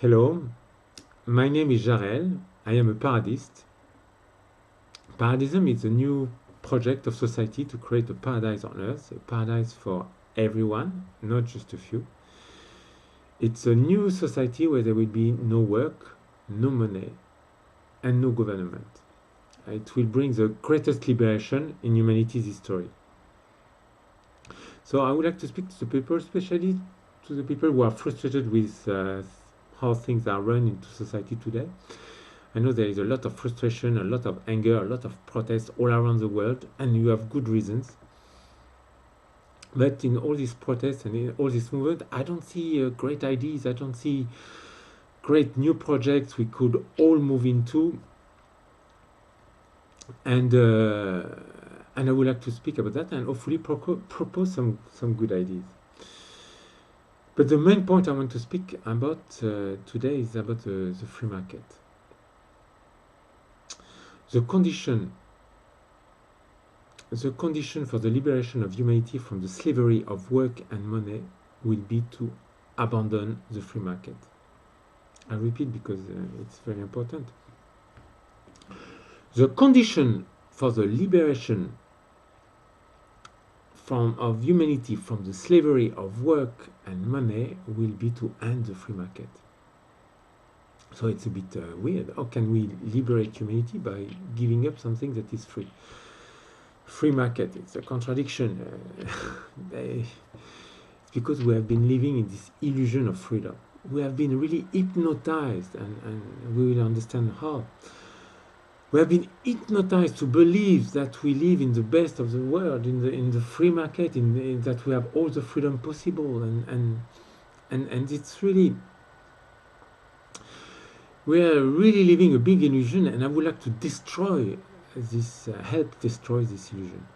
Hello, my name is Jarel. I am a paradist. Paradism is a new project of society to create a paradise on earth, a paradise for everyone, not just a few. It's a new society where there will be no work, no money, and no government. It will bring the greatest liberation in humanity's history. So I would like to speak to the people, especially to the people who are frustrated with how things are run into society today. I know there is a lot of frustration, a lot of anger, a lot of protests all around the world, and you have good reasons. But in all these protests and in all this movement, I don't see great ideas. I don't see great new projects we could all move into. And I would like to speak about that and hopefully propose some good ideas. But the main point I want to speak about today is about the free market. The condition for the liberation of humanity from the slavery of work and money will be to abandon the free market. I repeat because it's very important. The condition for the liberation of humanity from the slavery of work and money will be to end the free market. So it's a bit weird. How can we liberate humanity by giving up something that is free? Free market, it's a contradiction. It's because we have been living in this illusion of freedom. We have been really hypnotized, and we will understand how. We have been hypnotized to believe that we live in the best of the world, in the free market, that we have all the freedom possible, and it's really, we are really living a big illusion, and I would like to destroy this, help destroy this illusion.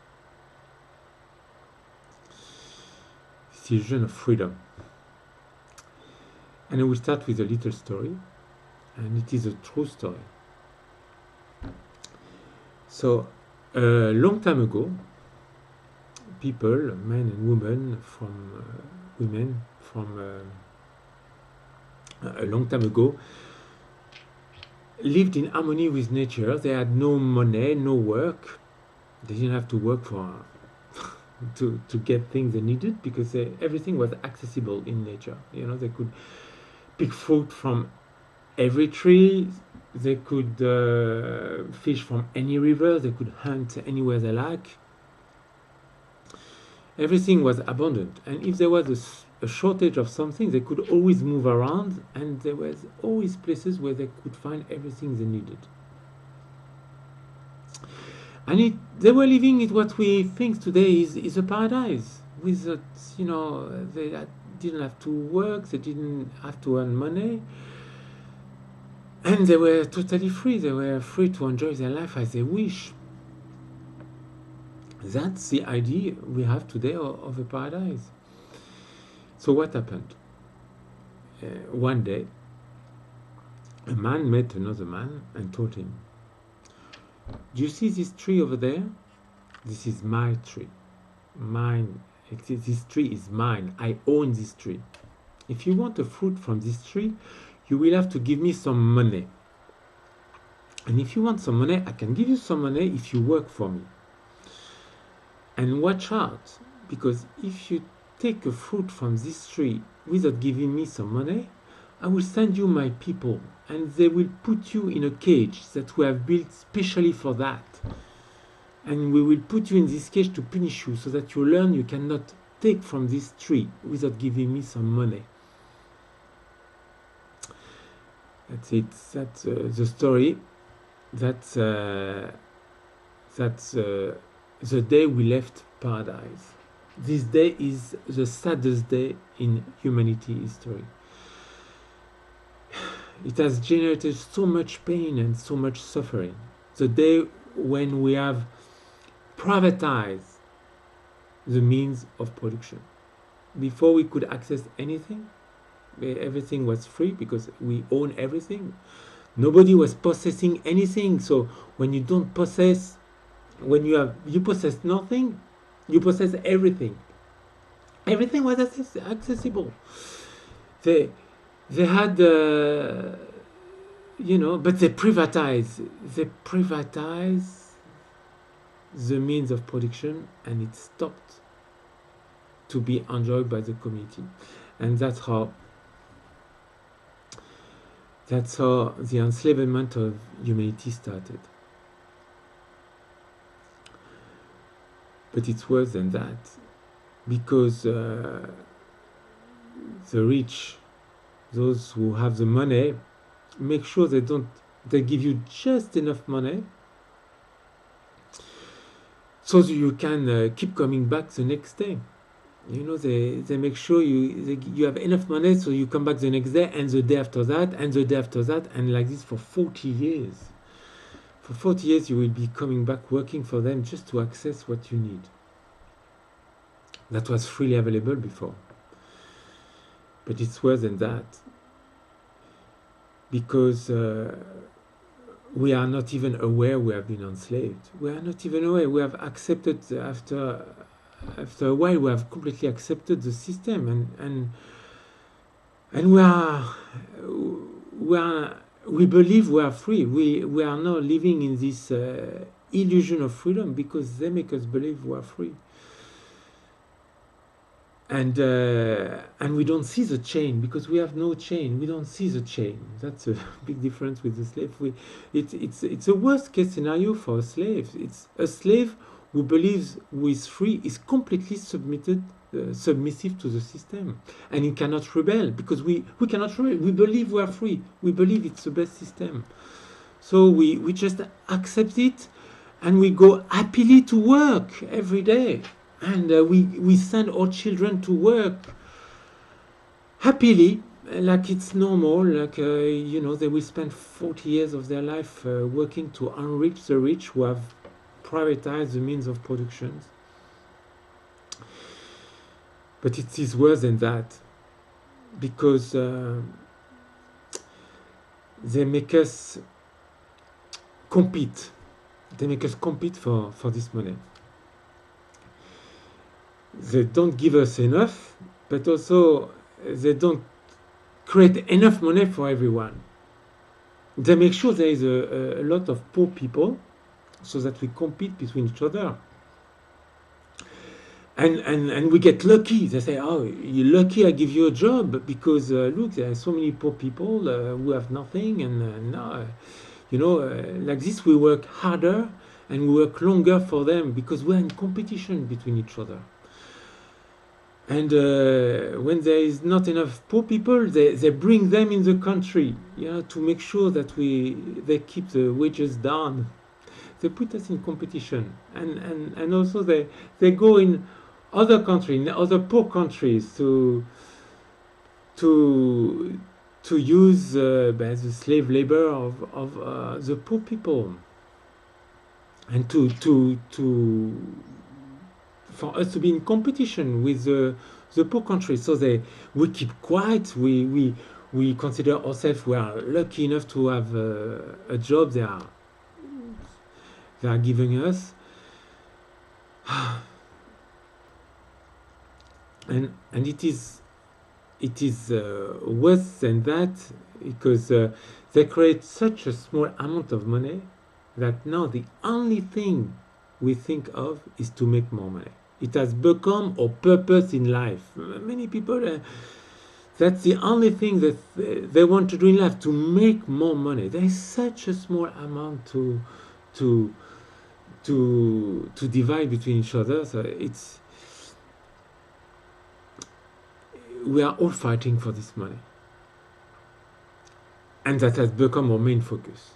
This illusion of freedom. And I will start with a little story, and it is a true story. So, a long time ago, people, men and women from a long time ago, lived in harmony with nature. They had no money, no work. They didn't have to work for to get things they needed because everything was accessible in nature. You know, they could pick fruit from every tree. They could fish from any river. They could hunt anywhere they like. Everything was abundant, and if there was a shortage of something, they could always move around, and there was always places where they could find everything they needed. And they were living in what we think today is a paradise. With you know, they didn't have to work, they didn't have to earn money, and they were totally free. They were free to enjoy their life as they wish. That's the idea we have today of a paradise. So what happened? One day, a man met another man and told him, "Do you see this tree over there? This is my tree. Mine. This tree is mine. I own this tree. If you want a fruit from this tree, you will have to give me some money. And if you want some money, I can give you some money if you work for me. And watch out, because if you take a fruit from this tree without giving me some money, I will send you my people, and they will put you in a cage that we have built specially for that. And we will put you in this cage to punish you, so that you learn you cannot take from this tree without giving me some money." That's it. That's the story. That's the day we left paradise. This day is the saddest day in humanity history. It has generated so much pain and so much suffering. The day when we have privatized the means of production. Before we could access anything, everything was free because we own everything. Nobody was possessing anything. So when you don't possess, when you possess nothing, you possess everything. Everything was accessible. They had, you know, but they privatize. They privatize the means of production, and it stopped to be enjoyed by the community, and that's how the enslavement of humanity started. But it's worse than that, because the rich, those who have the money, make sure they give you just enough money so that you can keep coming back the next day. You know, they make sure you have enough money so you come back the next day and the day after that and the day after that, and like this for 40 years. For 40 years you will be coming back working for them just to access what you need. That was freely available before. But it's worse than that, because we are not even aware we have been enslaved. We are not even aware. We have accepted, after a while, we have completely accepted the system, and we believe we are free. We are now living in this illusion of freedom because they make us believe we are free. And we don't see the chain because we have no chain. We don't see the chain. That's a big difference with the slave. It's a worst case scenario for a slave. It's a slave who believes who is free is completely submissive to the system, and he cannot rebel because we cannot rebel. We believe we are free. We believe it's the best system, so we just accept it, and we go happily to work every day. And we send our children to work happily, like it's normal, like, you know, they will spend 40 years of their life working to enrich the rich who have privatized the means of production. But it is worse than that, because they make us compete. They make us compete for this money. They don't give us enough, but also they don't create enough money for everyone. They make sure there is a lot of poor people so that we compete between each other. And we get lucky. They say, oh, you're lucky I give you a job because look, there are so many poor people who have nothing, and no, you know, like this we work harder and we work longer for them because we're in competition between each other. And when there is not enough poor people, they bring them in the country, you know, to make sure that they keep the wages down. They put us in competition, and also they go in other countries, in other poor countries, to use the slave labor of the poor people, and for us to be in competition with the poor countries. So we keep quiet. We consider ourselves we are lucky enough to have a job they are giving us, and it is worse than that, because they create such a small amount of money that now the only thing we think of is to make more money. It has become our purpose in life. Many people, that's the only thing that they want to do in life, to make more money. There is such a small amount to divide between each other. So we are all fighting for this money, and that has become our main focus.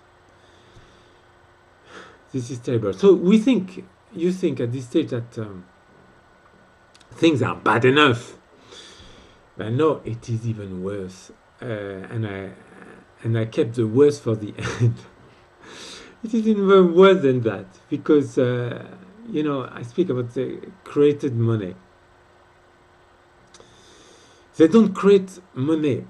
This is terrible. So you think at this stage that things are bad enough, but no, it is even worse. And I kept the worst for the end. It is even worse than that, because you know, I speak about the created money. They don't create money.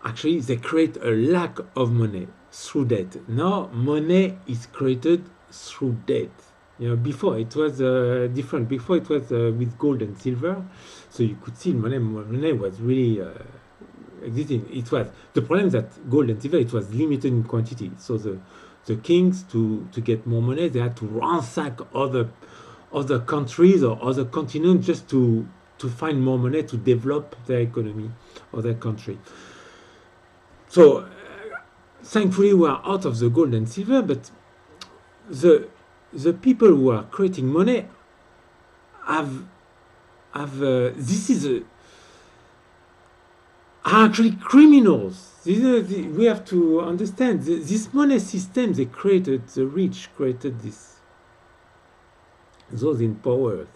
Actually, they create a lack of money through debt. Now, money is created through debt. You know, before it was different. Before it was with gold and silver, so you could see money was really existing. It was the problem that gold and silver, it was limited in quantity. So the kings, to get more money, they had to ransack other countries or other continents just to find more money to develop their economy or their country. So thankfully we are out of the gold and silver, but the people who are creating money have this is are actually criminals. We have to understand this money system they created. The rich created this. Those in power,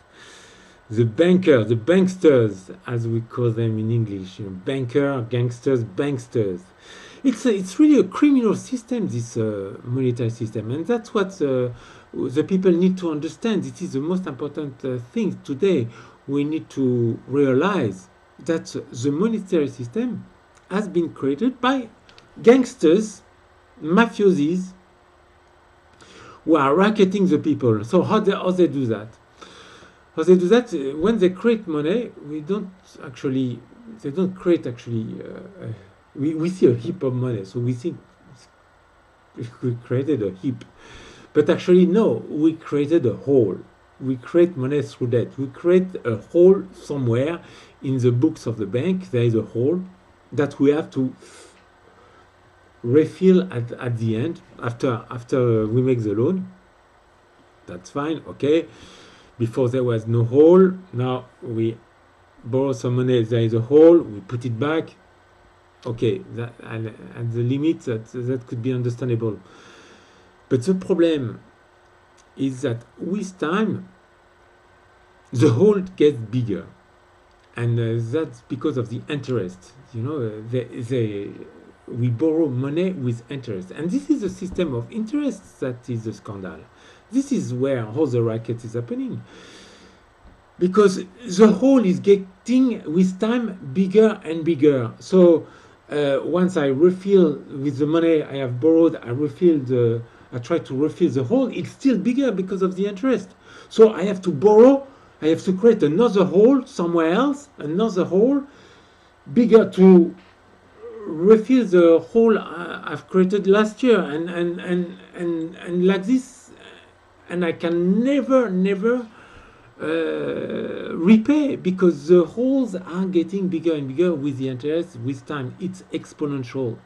the banker, the banksters, as we call them in English, banker, gangsters, banksters. It's really a criminal system, this monetary system, and that's what the people need to understand. It is the most important thing today. We need to realize that the monetary system has been created by gangsters, mafiosis, who are racketing the people. So how they do that? How they do that? When they create money, they don't create actually. We see a heap of money, so we think we created a heap, but actually no, we created a hole. We create money through that. We create a hole somewhere in the books of the bank. There is a hole that we have to refill at the end after we make the loan. That's fine, okay. Before there was no hole. Now we borrow some money. There is a hole. We put it back. Okay, that at the limit that could be understandable. But the problem is that with time the hole gets bigger, and that's because of the interest. You know, we borrow money with interest, and this is a system of interest that is a scandal. This is where all the racket is happening, because the hole is getting with time bigger and bigger. So once I refill with the money I have borrowed, I try to refill the hole, it's still bigger because of the interest. So I have to borrow, I have to create another hole somewhere else, another hole bigger to refill the hole I've created last year, and like this, and I can never repay, because the holes are getting bigger and bigger with the interest. With time, it's exponential.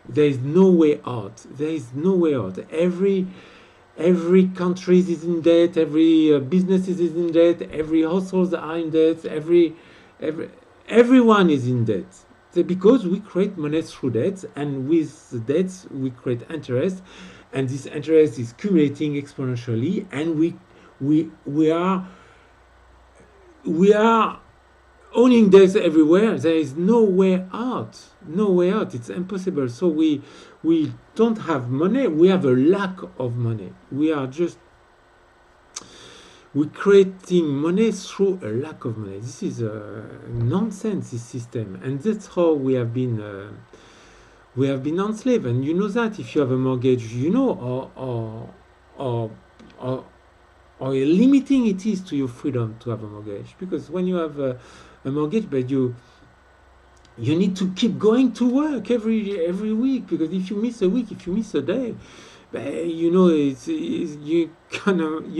There is no way out. There is no way out. Every country is in debt. Every business is in debt. Every households are in debt. Everyone is in debt. Because we create money through debts, and with the debts we create interest, and this interest is accumulating exponentially, and we are owning debts everywhere. There is no way out. No way out. It's impossible. So we don't have money. We have a lack of money. We're creating money through a lack of money. This is nonsense, this system, and that's how we have been enslaved. And you know that if you have a mortgage, you know, or limiting it is to your freedom to have a mortgage, because when you have a mortgage, but you need to keep going to work every week, because if you miss a week, if you miss a day, you know, you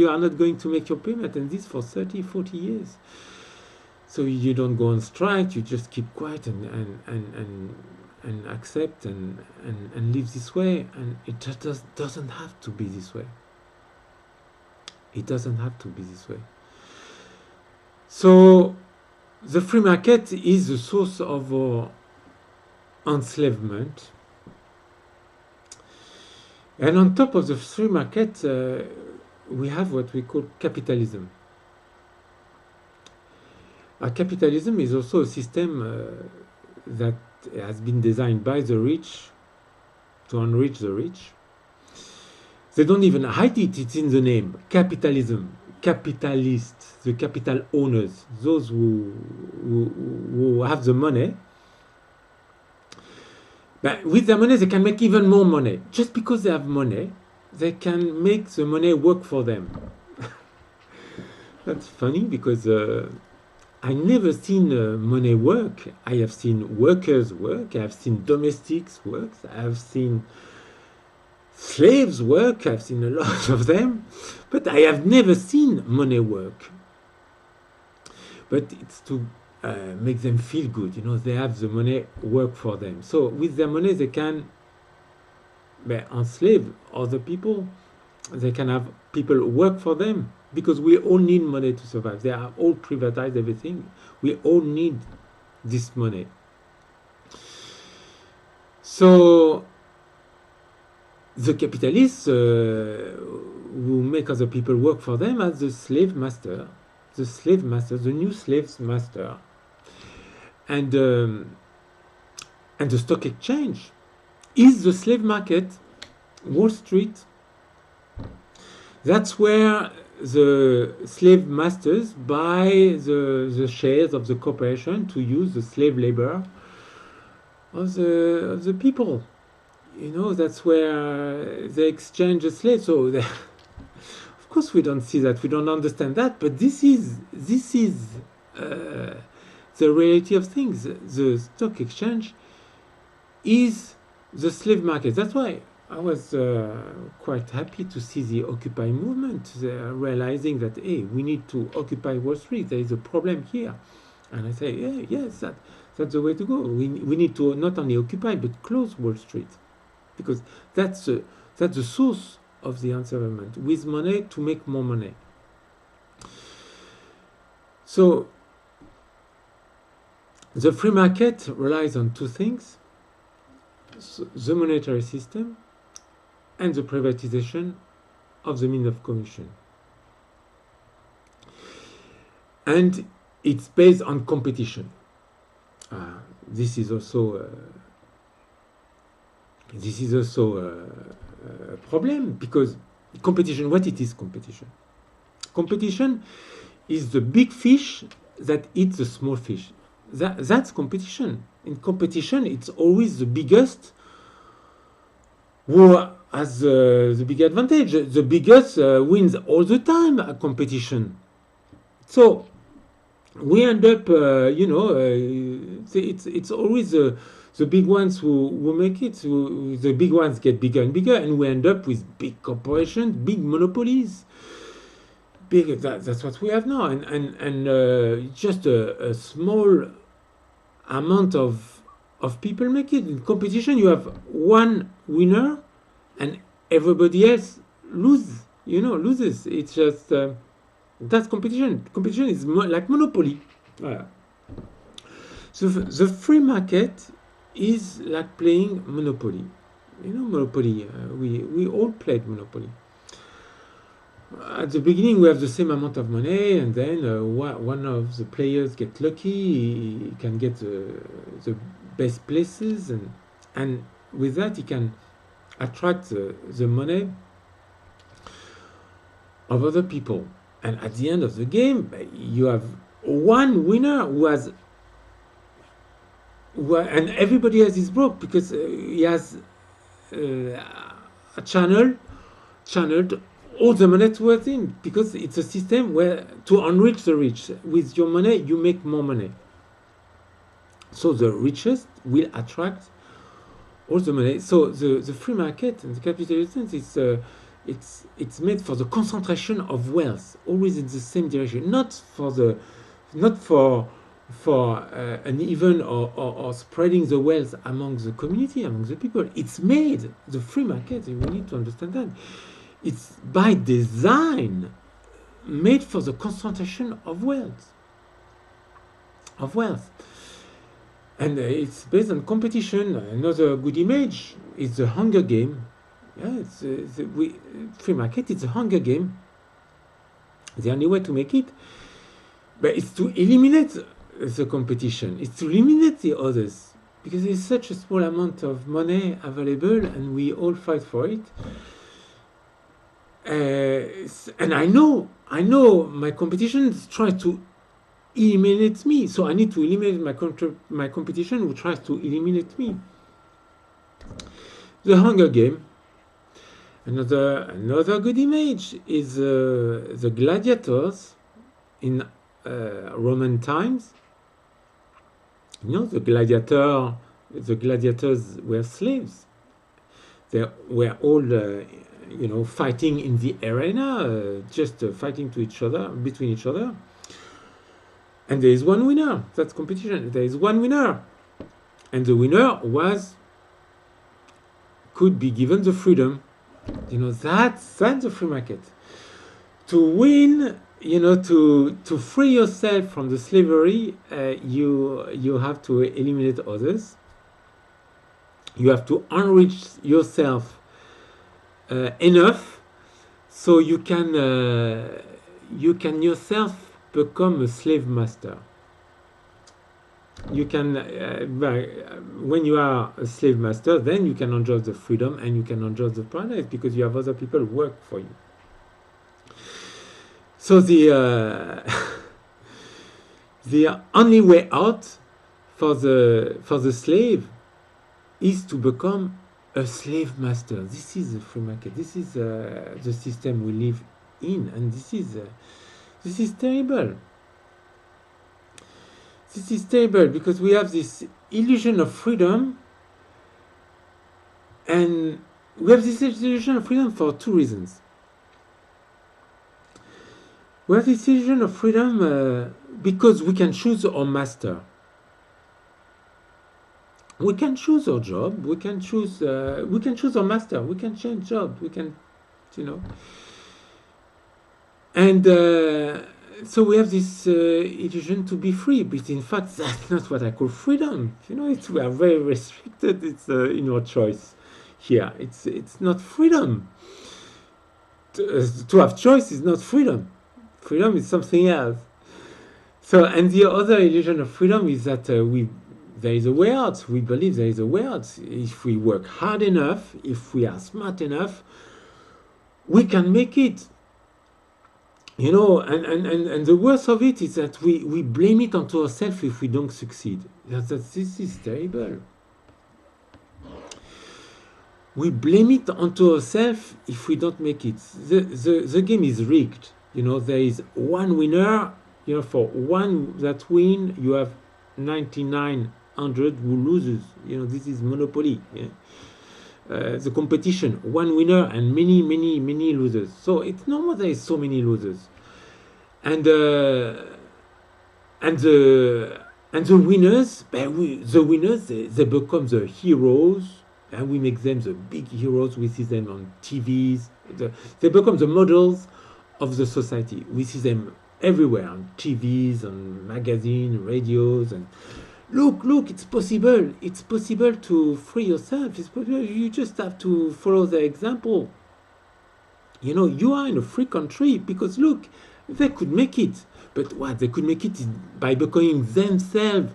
are not going to make your payment, and this for 30-40 years. So you don't go on strike, you just keep quiet and accept and live this way, and it just doesn't have to be this way. It doesn't have to be this way. So the free market is the source of our enslavement. And on top of the free market, we have what we call capitalism. Capitalism is also a system that has been designed by the rich to enrich the rich. They don't even hide it, it's in the name. Capitalism, capitalists, the capital owners, those who have the money. But with their money, they can make even more money. Just because they have money, they can make the money work for them. That's funny, because I never seen money work. I have seen workers work. I have seen domestics work. I have seen slaves work. I've seen a lot of them, but I have never seen money work. But it's to make them feel good. They have the money work for them. So with their money, they can enslave other people. They can have people work for them, because we all need money to survive. They are all privatized everything. We all need this money. So the capitalists who make other people work for them as the slave master, the new slave master, and the stock exchange is the slave market, Wall Street. That's where the slave masters buy the shares of the corporation to use the slave labor of the people. That's where they exchange the slaves. So of course we don't see that, we don't understand that, but this is the reality of things. The stock exchange is the slave market. That's why I was quite happy to see the Occupy movement, realizing that, hey, we need to occupy Wall Street. There is a problem here. And I say, yeah, yes, that's the way to go. We need to not only occupy, but close Wall Street. Because that's the source of the enslavement, with money to make more money. So the free market relies on two things: the monetary system and the privatization of the means of commission. And it's based on competition. This is also a problem, because competition, what it is competition? Competition is the big fish that eats the small fish. That's competition. In competition, it's always the biggest who has the big advantage. The biggest wins all the time at competition. So we end up, it's always the big ones who make it. The big ones get bigger and bigger, and we end up with big corporations, big monopolies. That's what we have now, and just a small amount of people make it. In competition, you have one winner, and everybody else loses. It's just that's competition. Competition is like monopoly. So the free market is like playing Monopoly. Monopoly. We all played Monopoly. At the beginning, we have the same amount of money, and then one of the players gets lucky. He can get the best places, and with that, he can attract the money of other people. And at the end of the game, you have one winner and everybody else is broke, because he has channeled all the money towards him, because it's a system where to enrich the rich. With your money, you make more money. So the richest will attract all the money. So the free market and the capitalism it's made for the concentration of wealth, always in the same direction, not for an even or spreading the wealth among the community, among the people. It's made, the free market, we need to understand that. It's by design made for the concentration of wealth. And it's based on competition. Another good image is the Hunger Game. Yeah, free market, it's a Hunger Game. The only way to make it, but it's to eliminate the competition. It's to eliminate the others, because there's such a small amount of money available, and we all fight for it. And I know my competition tries to eliminate me, so I need to eliminate my competition who tries to eliminate me. The Hunger Game. Another good image is the gladiators in Roman times, you know, the gladiators were slaves. They were all, you know, fighting in the arena, just fighting to each other, between each other. And there is one winner. That's competition. There is one winner, and the winner could be given the freedom. You know, that's the free market. To win, you know, to free yourself from the slavery, you have to eliminate others. You have to enrich yourself enough so you can yourself become a slave master. You can, when you are a slave master, then you can enjoy the freedom and you can enjoy the paradise because you have other people who work for you. So the the only way out for the slave is to become a slave master. This is the free market. This is the system we live in, and this is terrible. This is terrible because we have this illusion of freedom, and we have this illusion of freedom for two reasons. We have this illusion of freedom because we can choose our master. We can choose our job. We can choose our master. We can change job. We can, you know. And so we have this illusion to be free, but in fact, that's not what I call freedom. You know, we are very restricted. It's in our choice here. It's not freedom. To have choice is not freedom. Freedom is something else. So, and the other illusion of freedom is that there is a way out. We believe there is a way out. If we work hard enough, if we are smart enough, we can make it. You know, and the worst of it is that we blame it onto ourselves if we don't succeed. This is terrible. We blame it onto ourselves if we don't make it. The game is rigged. You know, there is one winner. You know, for one that win, you have 9,900 who loses. You know, this is monopoly. Yeah? The competition, one winner and many losers. So it's normal there is so many losers, and the winners, they become the heroes, and we make them the big heroes. We see them on TVs. They become the models of the society. We see them everywhere on TVs, on magazines, radios, and look, it's possible. It's possible to free yourself. It's possible. You just have to follow their example. You know, you are in a free country because look, they could make it. But what? They could make it by becoming themselves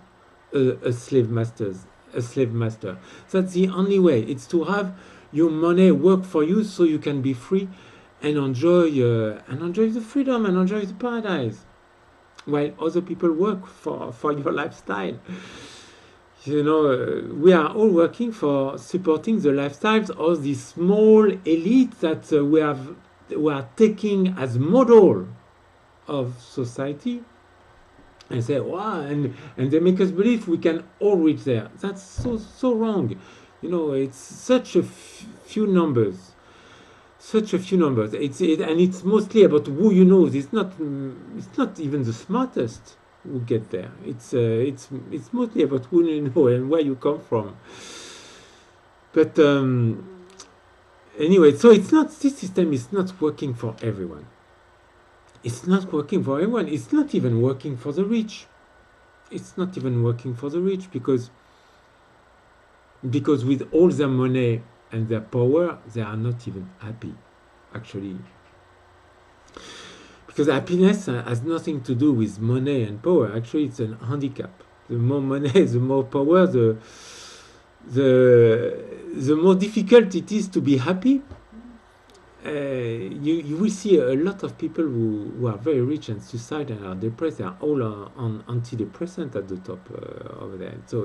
a slave master. That's the only way. It's to have your money work for you so you can be free and enjoy the freedom and enjoy the paradise, while other people work for your lifestyle. You know, we are all working for supporting the lifestyles of this small elite that we are taking as model of society, and say, wow, and they make us believe we can all reach there. That's so wrong. You know, it's such a few numbers. Such a few numbers. And it's mostly about who you know. It's not even the smartest who get there. It's mostly about who you know and where you come from. But anyway, so this system is not working for everyone. It's not working for everyone. It's not even working for the rich. It's not even working for the rich because with all their money and their power, they are not even happy, actually. Because happiness has nothing to do with money and power. Actually, it's a handicap. The more money, the more power, the more difficult it is to be happy. You will see a lot of people who are very rich and suicide and are depressed. They are all on antidepressant at the top over there. So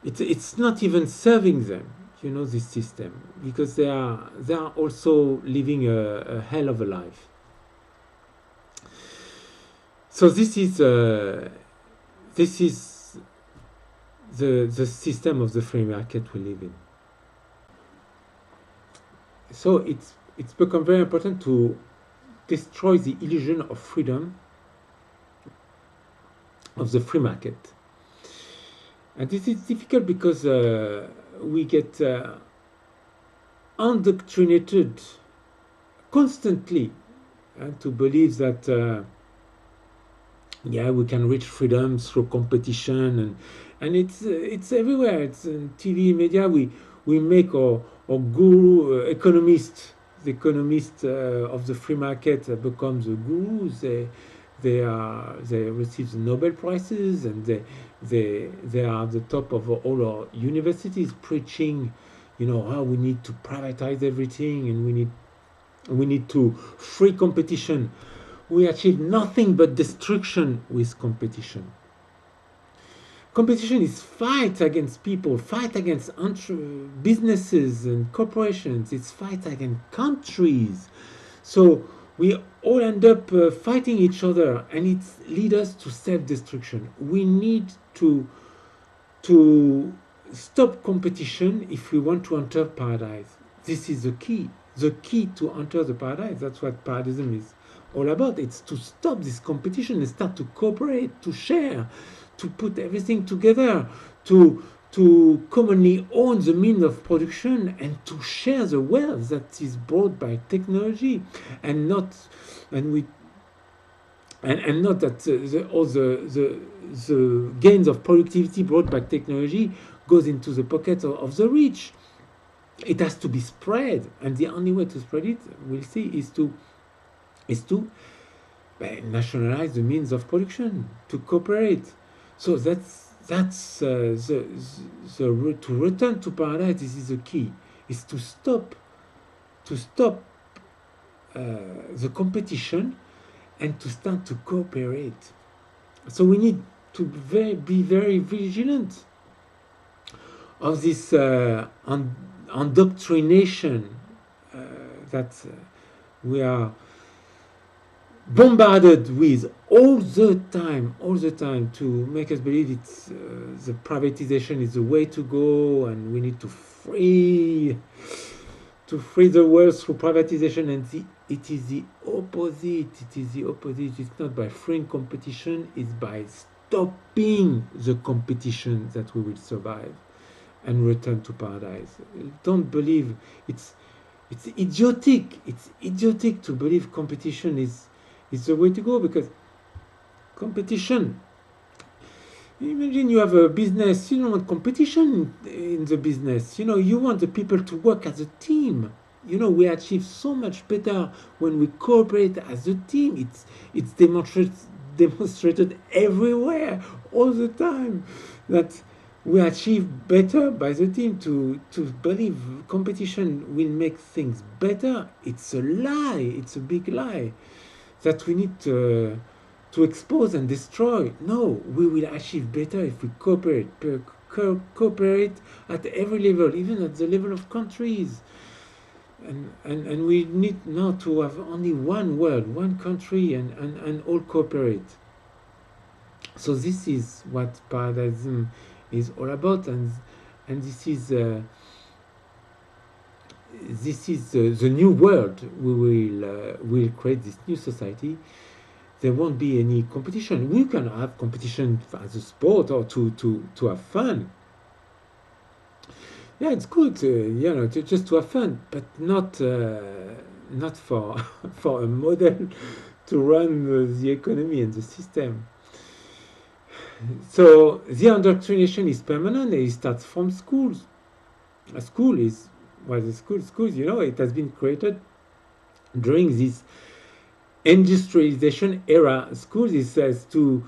it's not even serving them. You know, this system, because they are also living a hell of a life. So this is the system of the free market we live in. So it's become very important to destroy the illusion of freedom of the free market. And this is difficult because we get indoctrinated constantly to believe that yeah, we can reach freedom through competition, and it's everywhere. It's in TV, media. We make our guru economist, the economist of the free market becomes the gurus. They receive the Nobel prizes, and they are at the top of all our universities preaching, you know, how we need to privatize everything, and we need to free competition. We achieve nothing but destruction with competition. Competition is fight against people, fight against businesses and corporations. It's fight against countries. So we all end up fighting each other, and it leads us to self-destruction. We need to stop competition if we want to enter paradise. This is the key to enter the paradise. That's what paradism is all about. It's to stop this competition and start to cooperate, to share, to put everything together, to commonly own the means of production, and to share the wealth that is brought by technology, and not that all the gains of productivity brought by technology goes into the pockets of the rich. It has to be spread, and the only way to spread it, we'll see, is to nationalize the means of production, to cooperate. So that's to return to paradise. This is the key: is to stop the competition and to start to cooperate. So we need to be very vigilant of this indoctrination that we are bombarded with all the time to make us believe it's the privatization is the way to go, and we need to free the world through privatization. And it is the opposite. It's not by freeing competition, it's by stopping the competition that we will survive and return to paradise. Don't believe it's idiotic. It's idiotic to believe competition is the way to go, because competition, imagine you have a business, you don't want competition in the business. You know, you want the people to work as a team. You know, we achieve so much better when we cooperate as a team. It's demonstrated everywhere all the time that we achieve better by the team. To believe competition will make things better, it's a lie. It's a big lie that we need to expose and destroy. No, we will achieve better if we cooperate. Cooperate at every level, even at the level of countries. And we need now to have only one world, one country, and all cooperate. So this is what Paradism is all about, and this is the new world. We'll create this new society. There won't be any competition. We can have competition as a sport or to have fun. Yeah, it's good, just to have fun, but not for for a model to run the economy and the system. So the indoctrination is permanent. It starts from schools. A school is schools. You know, it has been created during this industrialization era. Schools is to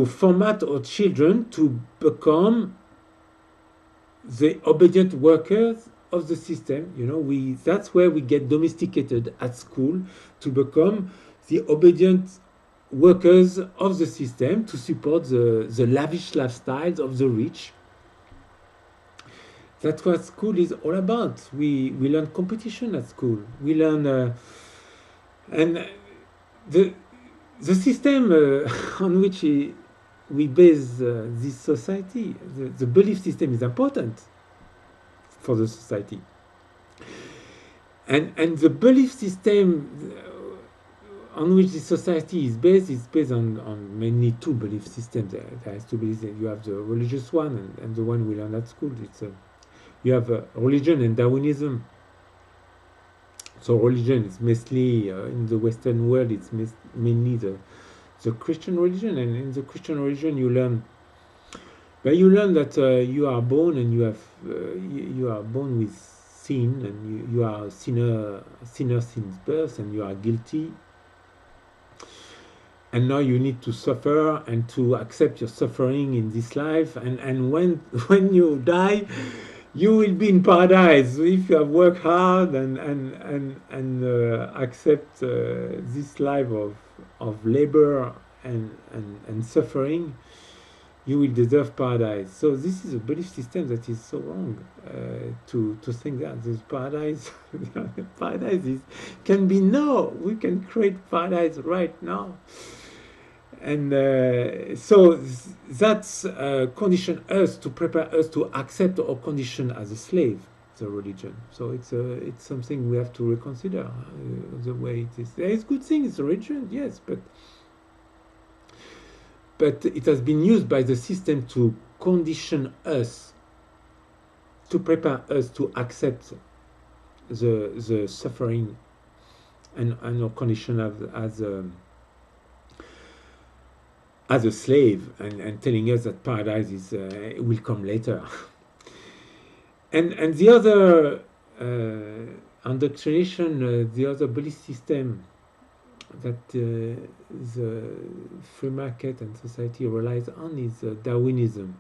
format our children to become the obedient workers of the system. You know, that's where we get domesticated at school, to become the obedient workers of the system, to support the lavish lifestyles of the rich. That's what school is all about. We learn competition at school. We learn and the system on which we base this society, the belief system is important for the society. And the belief system on which the society is based on mainly two belief systems. There is two beliefs. You have the religious one and the one we learn at school. You have religion and Darwinism. So religion is mostly in the Western world. It's mainly the Christian religion, and in the Christian religion you learn that you are born and you are born with sin, and you are a sinner since birth, and you are guilty. And now you need to suffer and to accept your suffering in this life. And when you die, you will be in paradise if you have worked hard and accept this life of labor and suffering. You will deserve paradise. So this is a belief system that is so wrong to think that this paradise can be no. We can create paradise right now. And so that's condition us to prepare us to accept our condition as a slave, the religion. So it's something we have to reconsider the way it is. There is good things, religion, yes, but it has been used by the system to condition us, to prepare us to accept the suffering and our condition as a slave, and telling us that paradise will come later. and the other indoctrination, the other belief system that the free market and society relies on is Darwinism.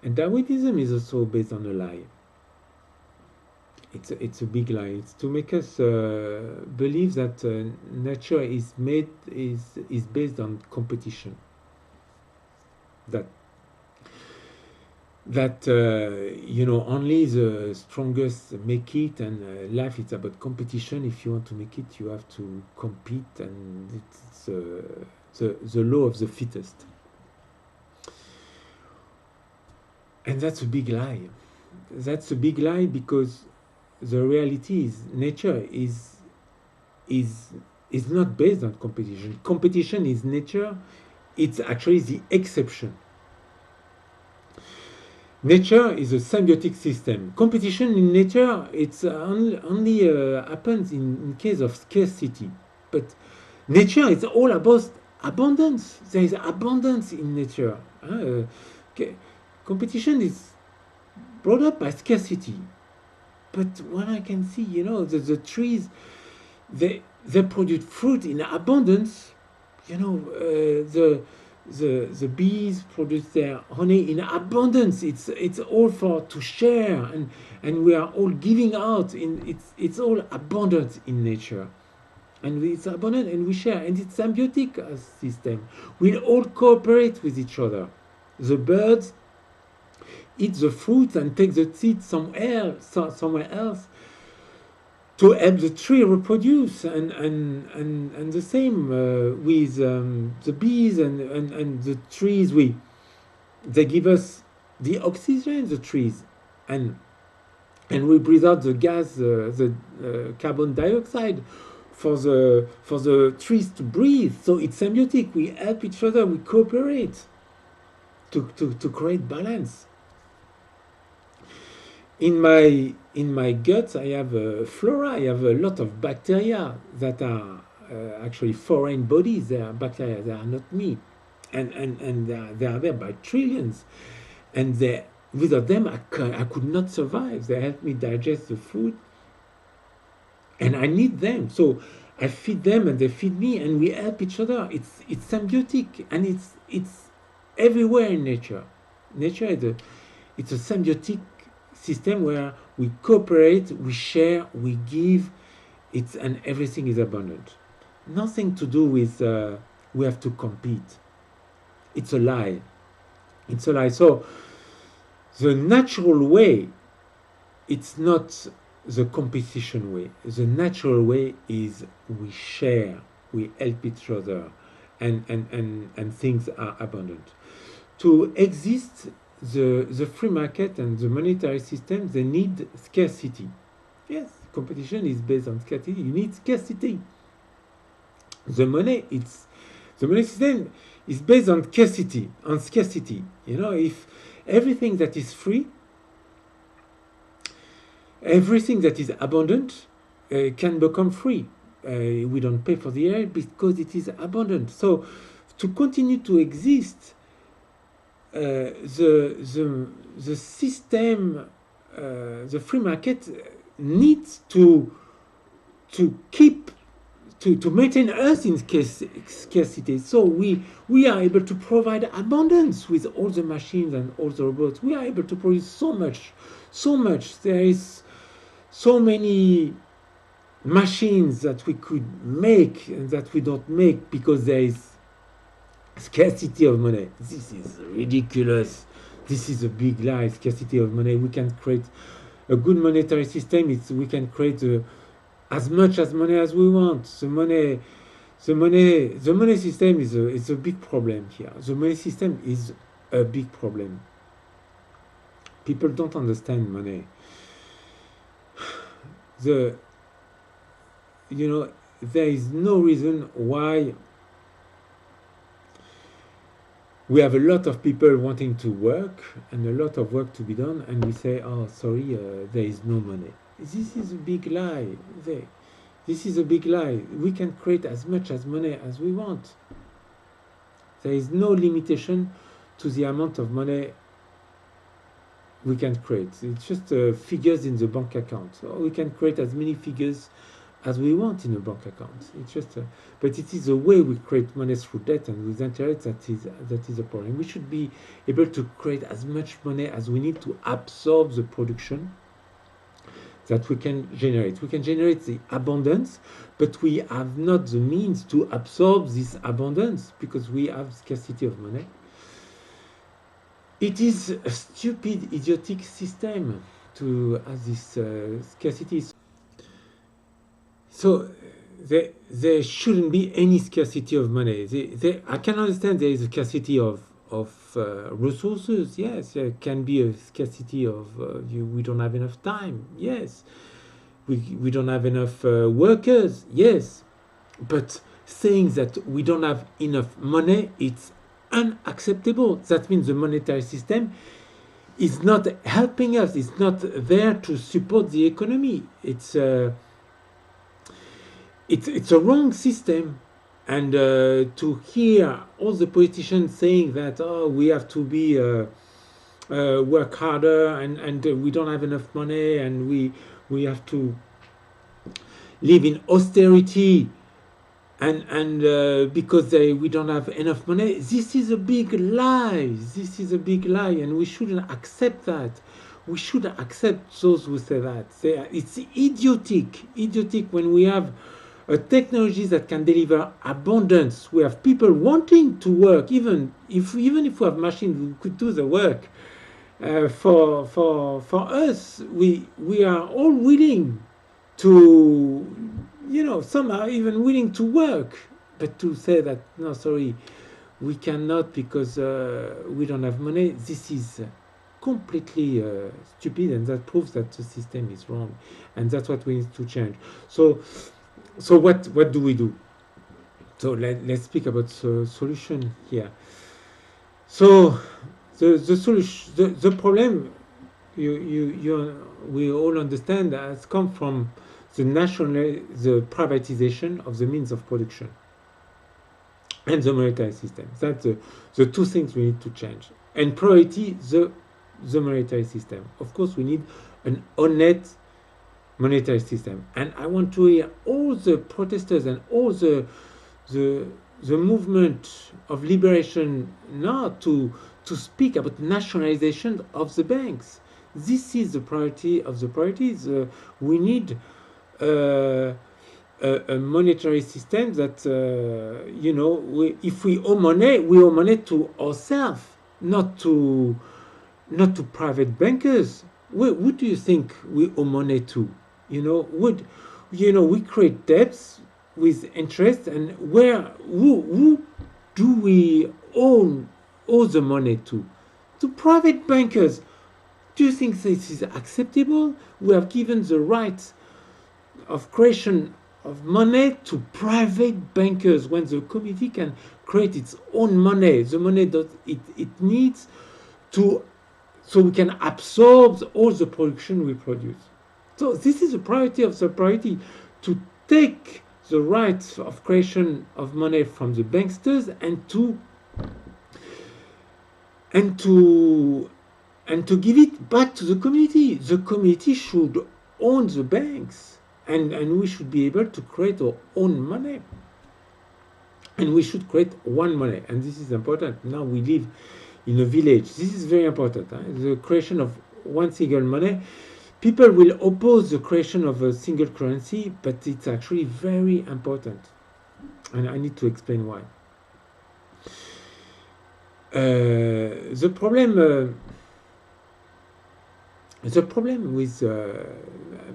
And Darwinism is also based on a lie. It's a big lie. It's to make us believe that nature is based on competition. That only the strongest make it, and life is about competition. If you want to make it, you have to compete, and it's the law of the fittest. And that's a big lie. That's a big lie, because the reality is nature is not based on competition. Competition is nature. It's actually the exception. Nature is a symbiotic system. Competition in nature, it's only happens in case of scarcity. But nature is all about abundance. There is abundance in nature. Competition is brought up by scarcity. But what I can see, the trees, they produce fruit in abundance. The bees produce their honey in abundance. It's all for to share, and we are all giving out. It's all abundant in nature, and it's abundant, and we share, and it's symbiotic as system. We all cooperate with each other. The birds eat the fruit and take the seed somewhere else to help the tree reproduce, and the same with the bees and the trees. They give us the oxygen, the trees, and we breathe out the gas, the carbon dioxide for the trees to breathe. So it's symbiotic. We help each other. We cooperate to create balance. In my gut, I have flora. I have a lot of bacteria that are actually foreign bodies. They are bacteria. They are not me, and they are there by trillions. And without them, I could not survive. They help me digest the food, and I need them. So I feed them, and they feed me, and we help each other. It's symbiotic, and it's everywhere in nature. Nature it's a symbiotic system where we cooperate, we share, we give, and everything is abundant. Nothing to do with we have to compete. It's a lie. It's a lie. So the natural way, it's not the competition way. The natural way is we share. we help each other, and things are abundant. To exist the free market and the monetary system, they need scarcity. Yes, competition is based on scarcity. You need scarcity. The money system is based on scarcity. If everything that is free, everything that is abundant can become free. We don't pay for the air because it is abundant. So to continue to exist, the system, the free market needs to keep to maintain us in scarcity. So we are able to provide abundance with all the machines and all the robots. We are able to produce so much. There is so many machines that we could make and that we don't make because there is scarcity of money. This is ridiculous. This is a big lie. Scarcity of money. We can create a good monetary system. We can create as much as money as we want. The money system is a big problem here. The money system is a big problem. People don't understand money. There is no reason why we have a lot of people wanting to work and a lot of work to be done, and we say, oh, sorry, there is no money. This is a big lie. This is a big lie. We can create as much as money as we want. There is no limitation to the amount of money we can create. It's just figures in the bank account. So we can create as many figures as we want in a bank account. It's just, but it is the way we create money through debt and with interest that is a problem. We should be able to create as much money as we need to absorb the production that we can generate. We can generate the abundance, but we have not the means to absorb this abundance because we have scarcity of money. It is a stupid, idiotic system to have this scarcity. So there shouldn't be any scarcity of money. I can understand there is a scarcity of resources. Yes, there can be a scarcity of we don't have enough time. Yes, we don't have enough workers. Yes, but saying that we don't have enough money, it's unacceptable. That means the monetary system is not helping us. It's not there to support the economy. It's a wrong system. And to hear all the politicians saying that, oh, we have to be work harder and we don't have enough money and we have to live in austerity and because we don't have enough money. This is a big lie. This is a big lie, and we shouldn't accept that. We should accept those who say that. It's idiotic when we have a technology that can deliver abundance. We have people wanting to work, even if we have machines who could do the work. For us, we are all willing to, some are even willing to work, but to say that no, sorry, we cannot because we don't have money. This is completely stupid, and that proves that the system is wrong, and that's what we need to change. So what do we do? So let's speak about the solution here. So the solution, the problem, we all understand, has come from the privatization of the means of production and the monetary system. That's the two things we need to change. And priority, the monetary system. Of course, we need an honest monetary system. And I want to hear all the protesters and all the movement of liberation now to speak about nationalization of the banks. This is the priority of the priorities. We need a monetary system that, if we owe money to ourselves, not to private bankers. Who do you think we owe money to? We create debts with interest, and who do we owe the money to? To private bankers. Do you think this is acceptable? We have given the right of creation of money to private bankers when the community can create its own money, the money that it needs to, so we can absorb all the production we produce. So this is the priority of the priority, to take the rights of creation of money from the banksters and to give it back to the community. The community should own the banks, and we should be able to create our own money. And we should create one money, and this is important. Now we live in a village. This is very important. The creation of one single money. People will oppose the creation of a single currency, but it's actually very important. And I need to explain why. The problem with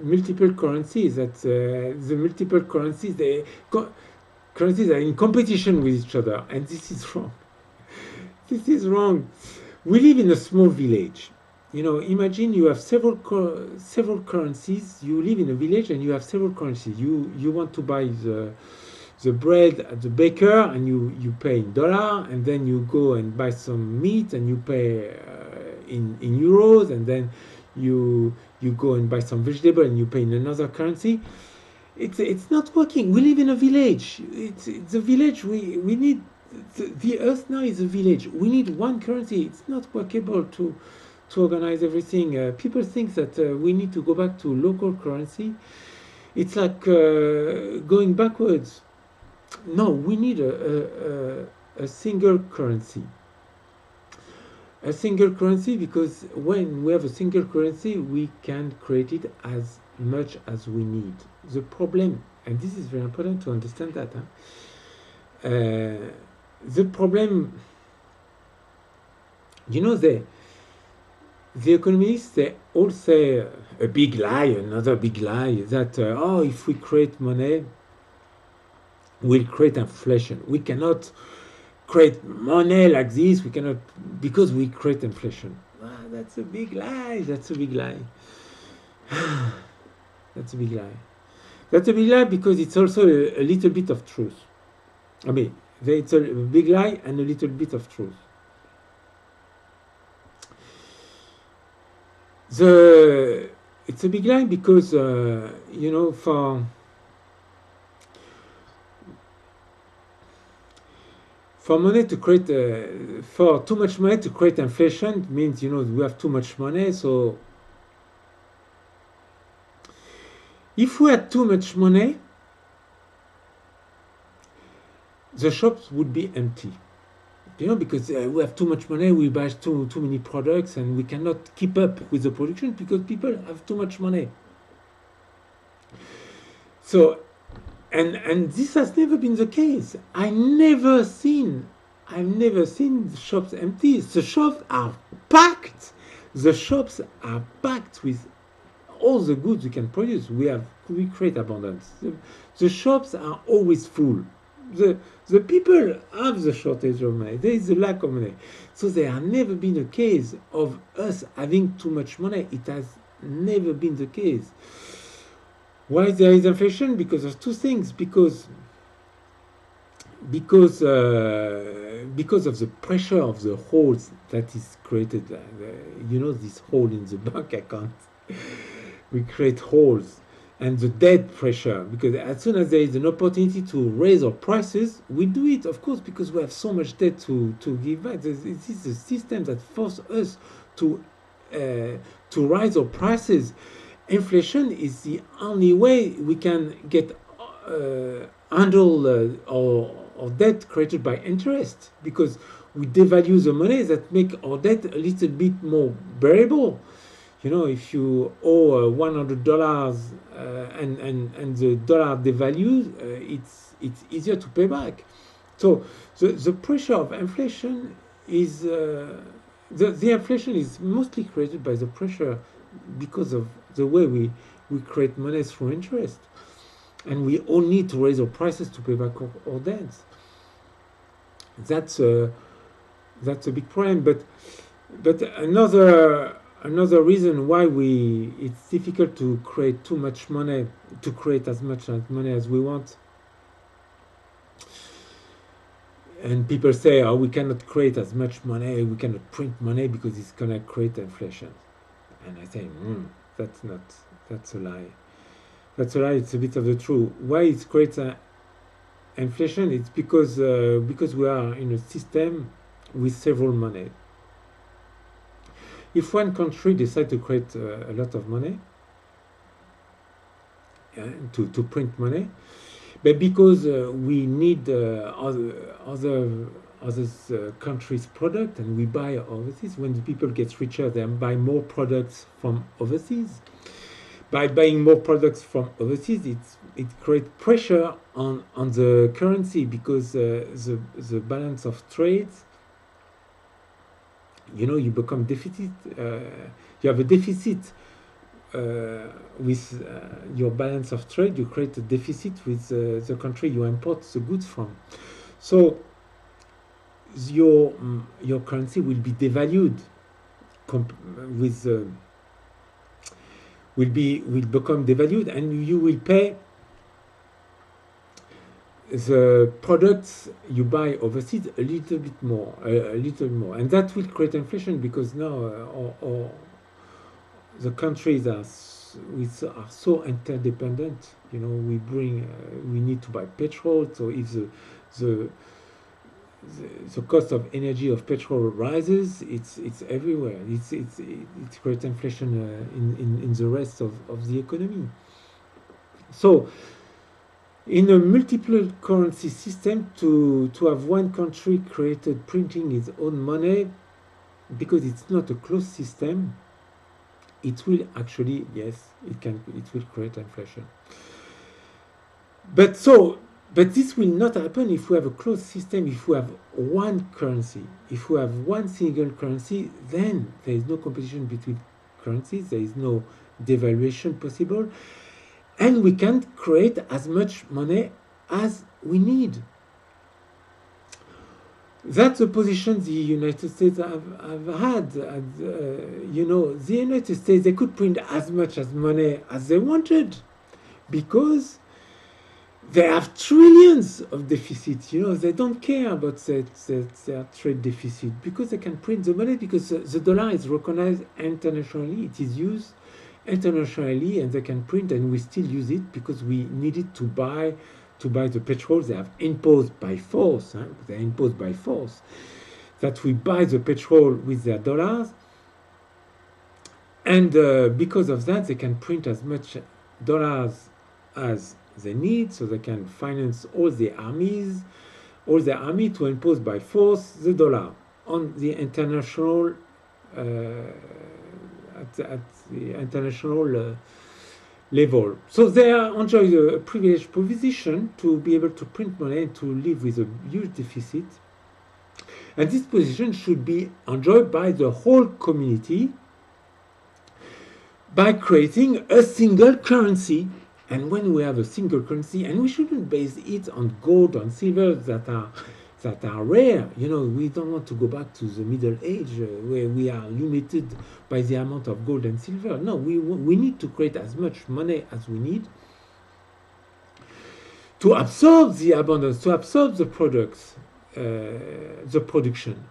multiple currencies is that the multiple currencies currencies are in competition with each other, and this is wrong. This is wrong. We live in a small village. You know, imagine you have several currencies. You live in a village and you have several currencies. You want to buy the bread at the baker, and you pay in dollar, and then you go and buy some meat and you pay in euros, and then you go and buy some vegetable and you pay in another currency. It's not working. We live in a village. It's a village. We need the earth now is a village. We need one currency. It's not workable to organize everything. People think that we need to go back to local currency. It's like going backwards. No, we need a single currency. A single currency, because when we have a single currency, we can create it as much as we need. The problem, and this is very important to understand that, the problem, you know, the economists, they all say a big lie, another big lie, that if we create money, we'll create inflation. We cannot create money like this. We cannot, because we create inflation. That's a big lie. That's a big lie. That's a big lie. That's a big lie because it's also a little bit of truth. I mean, it's a big lie and a little bit of truth. It's a big lie because you know, for money to create, for too much money to create inflation means, you know, we have too much money. So if we had too much money, the shops would be empty. You know, because we have too much money, we buy too many products, and we cannot keep up with the production because people have too much money. So, and this has never been the case. I've never seen the shops empty. The shops are packed. The shops are packed with all the goods we can produce. We create abundance. The shops are always full. The people have the shortage of money. There is a lack of money. So there has never been a case of us having too much money. It has never been the case. Why there is inflation? Because of two things. Because of the pressure of the holes that is created. You know, this hole in the bank account. We create holes. And the debt pressure, because as soon as there is an opportunity to raise our prices, we do it, of course, because we have so much debt to give back. This is a system that forces us to rise our prices. Inflation is the only way we can get handle our debt created by interest, because we devalue the money that make our debt a little bit more bearable. You know, if you owe $100 and the dollar devalues, it's easier to pay back. So the pressure of inflation is the inflation is mostly created by the pressure because of the way we create money through interest. and we all need to raise our prices to pay back our debts. That's a big problem. But another reason why it's difficult to create too much money, to create as much money as we want. And people say, oh, we cannot create as much money, we cannot print money because it's going to create inflation. And I say, that's a lie. That's a lie, it's a bit of the truth. Why it creates inflation? It's because we are in a system with several money. If one country decides to create a lot of money, to print money, but because we need other countries' product and we buy overseas, when the people get richer, they buy more products from overseas. By buying more products from overseas, it creates pressure on the currency, because the balance of trade, you become deficit. You have a deficit with your balance of trade. You create a deficit with the country you import the goods from. So your currency will be devalued. Will become devalued, and you will pay the products you buy overseas a little bit more, and that will create inflation, because now the countries are so interdependent. We need to buy petrol, so if the cost of energy of petrol rises, it's everywhere. It creates inflation in the rest of the economy. So in a multiple currency system, to have one country created printing its own money, because it's not a closed system, it will actually, yes, it will create inflation. But this will not happen if we have a closed system. If we have one currency, if we have one single currency, then there is no competition between currencies, there is no devaluation possible, and we can create as much money as we need. That's the position the United States have had. The United States, they could print as much as money as they wanted, because they have trillions of deficit. They don't care about their trade deficit, because they can print the money, because the dollar is recognized internationally, it is used internationally, and they can print, and we still use it because we need it to buy the petrol. They have imposed by force. They imposed by force that we buy the petrol with their dollars, and because of that, they can print as much dollars as they need, so they can finance all the army to impose by force the dollar on the international at the international level. So they enjoy a privileged position to be able to print money and to live with a huge deficit. And this position should be enjoyed by the whole community by creating a single currency. And when we have a single currency, and we shouldn't base it on gold, on silver that are rare. We don't want to go back to the Middle Age where we are limited by the amount of gold and silver. No, we need to create as much money as we need to absorb the abundance, to absorb the products, the production.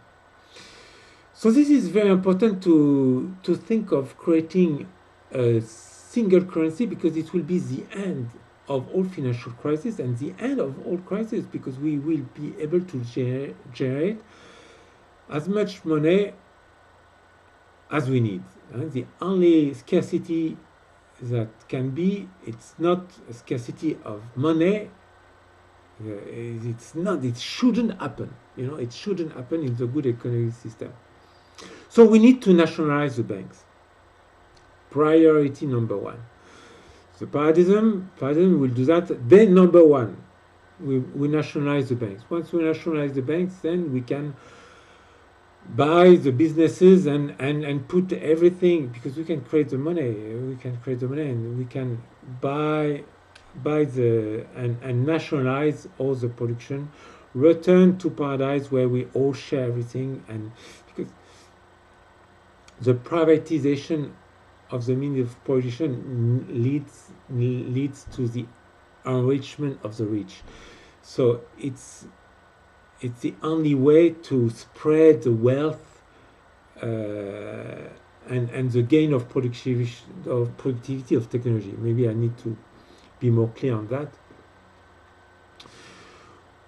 So this is very important to think of creating a single currency, because it will be the end of all financial crises and the end of all crises, because we will be able to generate as much money as we need. The only scarcity that can be, it's not a scarcity of money. It shouldn't happen. It shouldn't happen in the good economic system. So we need to nationalize the banks. Priority number one. The Paradism will do that. Then number one, we nationalize the banks. Once we nationalize the banks, then we can buy the businesses and put everything, because we can create the money. We can create the money, and we can buy by the and nationalize all the production, return to paradise where we all share everything, and because the privatization of the means of production leads to the enrichment of the rich. So it's the only way to spread the wealth and the gain of productivity of technology. Maybe I need to be more clear on that.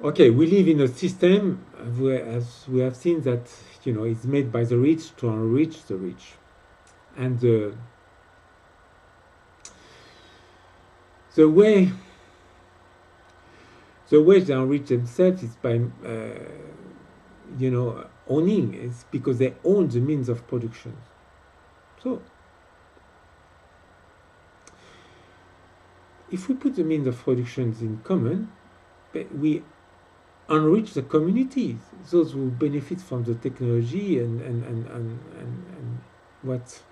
Okay, we live in a system where, as we have seen, that it's made by the rich to enrich the rich, and the way they enrich themselves is by owning. It's because they own the means of production. So if we put the means of production in common, we enrich the communities, those who benefit from the technology, and what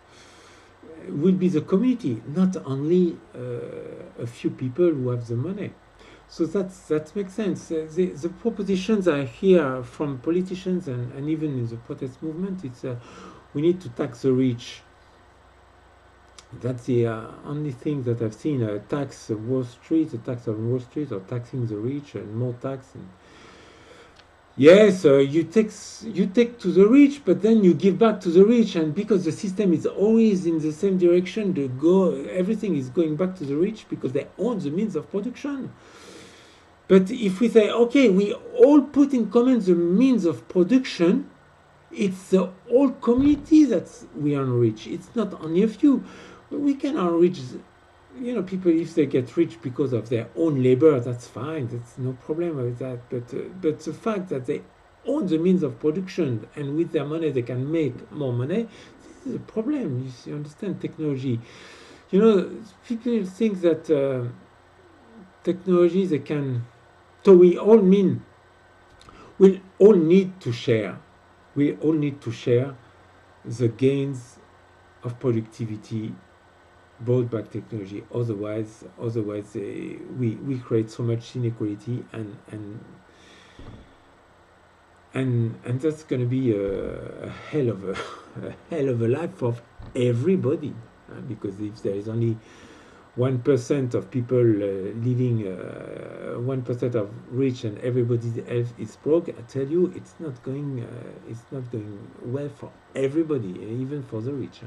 will be the community, not only a few people who have the money. So that makes sense. The propositions I hear from politicians and even in the protest movement, it's we need to tax the rich. That's the only thing that I've seen. A tax Wall Street, a tax on Wall Street, or taxing the rich and more tax. And yes, you take to the rich, but then you give back to the rich, and because the system is always in the same direction, everything is going back to the rich because they own the means of production. But if we say, okay, we all put in common the means of production, it's the whole community that we enrich. It's not only a few. We can enrich, people if they get rich because of their own labor. That's fine. That's no problem with that. But the fact that they own the means of production and with their money they can make more money, this is a problem. You understand technology. People think that technology they can. So we all need to share. We all need to share the gains of productivity brought by technology. Otherwise, we create so much inequality, and that's going to be a hell of a life for everybody. Because if there is only 1% of people living, 1% of rich, and everybody else is broke, I tell you, it's not going well for everybody, even for the rich.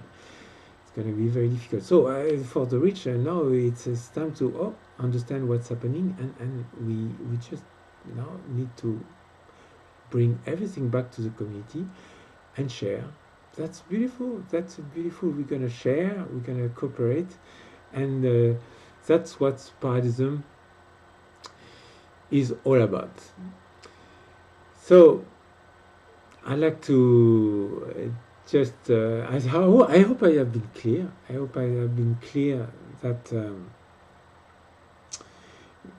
It's going to be very difficult. So for the rich, now it's time to understand what's happening, and we just now need to bring everything back to the community and share. That's beautiful. That's beautiful. We're going to share. We're going to cooperate. And that's what Paradism is all about. So I'd like to just I hope I have been clear. I hope I have been clear that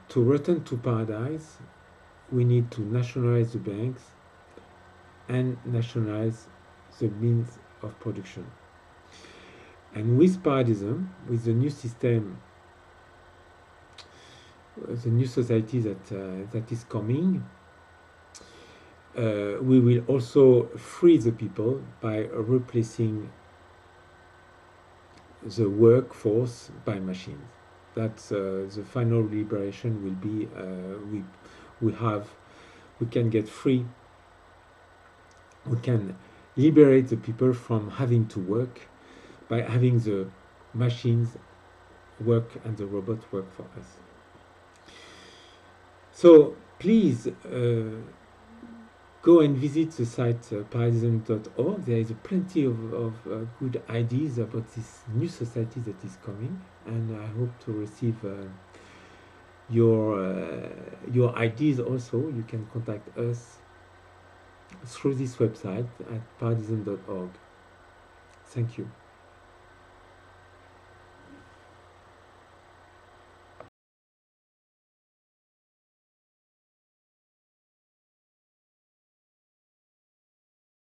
to return to paradise, we need to nationalize the banks and nationalize the means of production. And with Paradism, with the new system, the new society that is coming, we will also free the people by replacing the workforce by machines. That's the final liberation will be we can get free. We can liberate the people from having to work by having the machines work and the robots work for us. So please go and visit the site paradism.org. There is plenty of good ideas about this new society that is coming, and I hope to receive your ideas also. You can contact us through this website at paradism.org. Thank you.